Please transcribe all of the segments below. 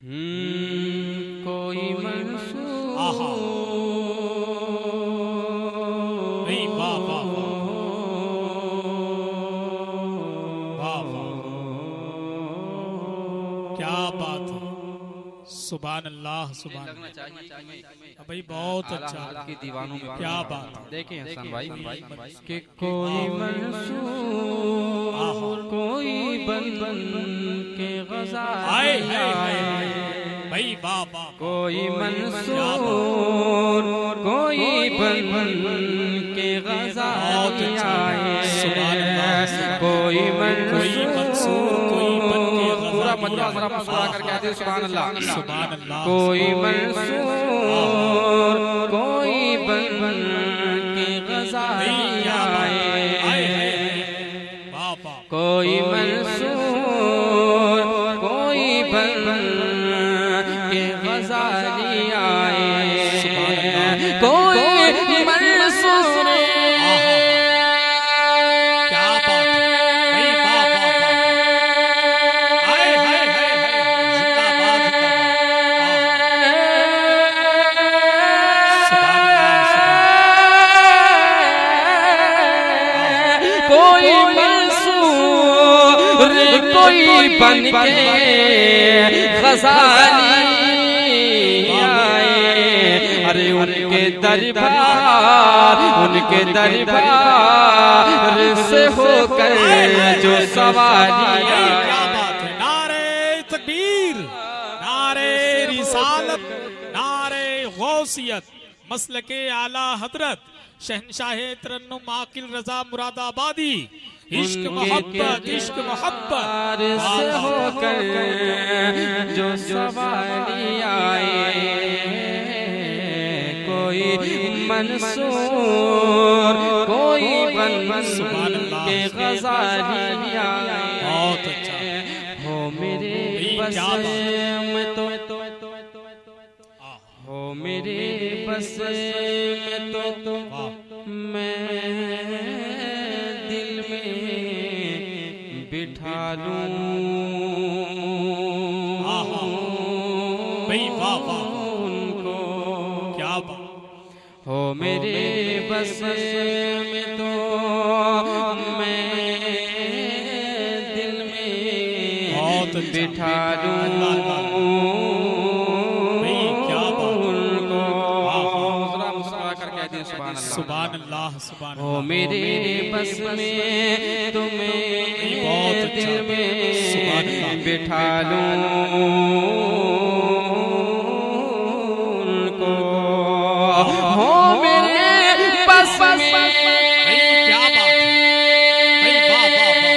कोई मंसूर आहा नहीं, वाह वाह वाह वाह, क्या बात है। सुभान अल्लाह सुभान अल्लाह भाई, बहुत अच्छा की दीवानों में क्या बात है। देखें हसन भाई कि कोई मंसूर कोई बन बन के आए ग़ज़ाली आए भाई, वाह वाह, कोई मंसूर कोई बन बन के ग़ज़ाली सुभान अल्लाह, कोई कोई मंसूर कोई बन के पूरा ग़ज़ाली मजमा जरा पूरा करके आते हैं सुभान अल्लाह। सुभान अल्लाह, कोई मंसूर कोई बन बन के ग़ज़ाली वाह वाह, कोई मंसूर कोई बन बन के ग़ज़ाली आए, कोई मंसूर क्या बात है भाई, वाह वाह वाह, हाय हाय हाय हाय, जिंदाबाद जिंदाबाद, सुभान अल्लाह, कोई मंसूर कोई बन के ग़ज़ाली आए, अरे उनके दरबार से होकर जो सवारी क्या आए। बात है। नारे तकबीर, नारे रिसालत, नारे गौसियत, मसलके आला हजरत शहनशाह तरन्नुम आकिल रजा मुरादाबादी, इश्क मोहब्बत इश्क मोहब्बत से होकर जो सवारी आए, कोई मंसूर कोई बन बन के ग़ज़ाली आए। बहुत अच्छा, हो मेरे बस क्या बात। में तो हो मेरे बस में तो मैं दिल में बिठा लूं भाई वाह वाह, उनको। क्या बात, हो मेरे बस में तो मैं दिल में बहुत अच्छा। बिठा लूं भाई क्या बात, उनको। जरा मुस्कुरा करके आते हैं सुभान अल्लाह। सुभान अल्लाह सुभान हो अल्लाह, मेरे बस में तुम्हें बहुत अच्छा। दिल में सुभान अल्लाह। बिठा लूं उनको। हो मेरे बस में भाई क्या बात है भाई, वाह वाह वाह,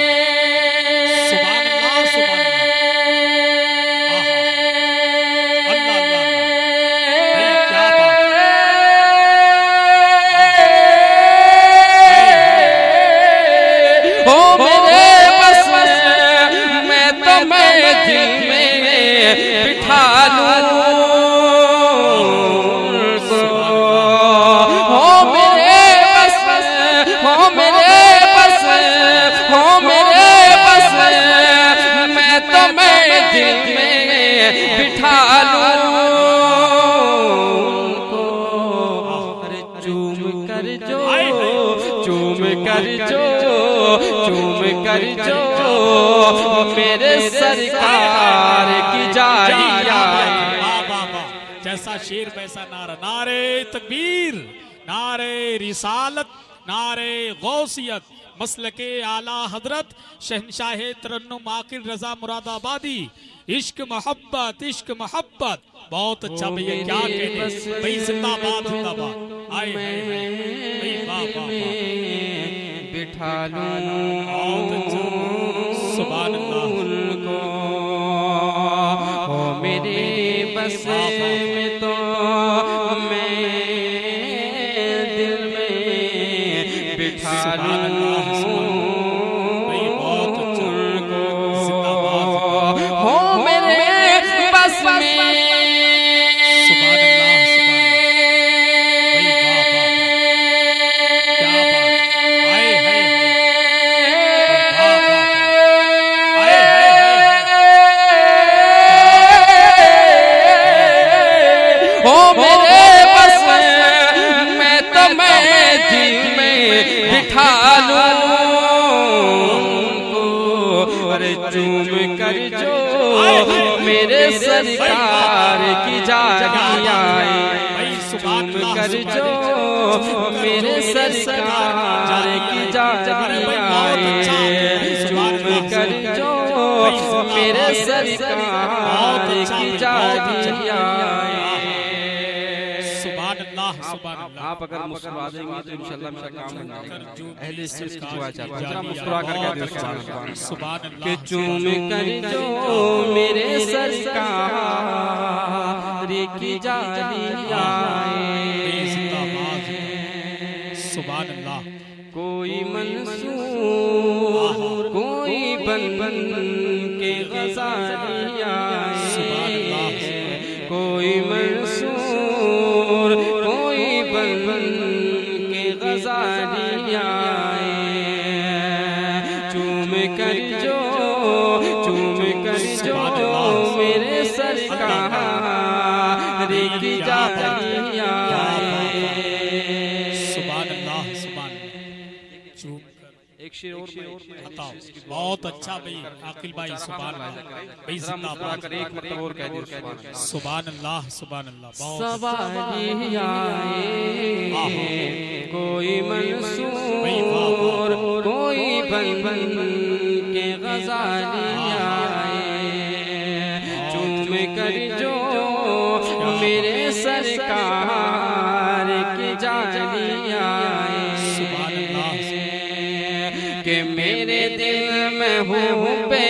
सुभान अल्लाह सुभान अल्लाह, आहा, अल्लाह अल्लाह अल्लाह, भाई क्या बात है। हो मेरे बस में मैं तुम्हें दिल में बिठा लूं उनको। हो मेरे बस हो मेरे बस हो मेरे बस मैं तुम्हें दिल में बिठा लूं उनको। अरे चूम कर जो चूम कर जो चूम कर जो मेरे सरकार की जारी आए। वाह वाह वाह, जैसा शेर वैसा नारा, नारे तकबीर, नारे रिसालत, नारे गौसियत, मसलके आला हजरत शहनशाह तरन्नुम आकिल रजा मुरादाबादी, इश्क मोहब्बत इश्क मोहब्बत। बहुत अच्छा भैया, क्या कहते हैं भाई, जिंदाबाद जिंदाबाद, आए हाय हाय, भाई वाह वाह वाह, बिठा लूं बहुत अच्छा, सुभान अल्लाह, उनको। हो मेरे बस में तो मैं दिल में बिठा सुभान लूं अल्लाह, भाई बहुत अच्छा, जिंदाबाद, हो मेरे बस में सुभान अल्लाह सुभान अल्लाह, भाई वाह वाह वाह, क्या बात, आए हाय हाय, वाह वाह वाह, आए हाय हाय हाय, मेरे सरकार की जारी आए, चूम कर जो मेरे सरकार की जारी आए, चूम कर जो मेरे सरकार की जारी आए। आप अगर मुस्कुरा देंगे तो इंशाल्लाह मेरा काम बन जाएगा। अहले सिर्फ की दुआ चाहता हूं, जरा मुस्कुरा कर कह दो सुभान अल्लाह कि चूम कर जो मेरे सरकार की जारी आए, सुभान अल्लाह। कोई मंसूर कोई बन बन के गजाली आए, कोई मंसूर कोई बन बन के गजाली आए, चूम कर जो मेरे सरकार की जारी आए। एक शेर और बहुत अच्छा भाई आकिल भाई, सुभान अल्लाह भाई, जिंदाबाद कर एक मतलब और कह दियो सुभान अल्लाह सुभान अल्लाह। सवारी आए कोई मंसूर कोई बन बन के गजाली आए, चूम कर जो मेरे सरकार की जारी आए, कि मेरे दिल में हूँ पे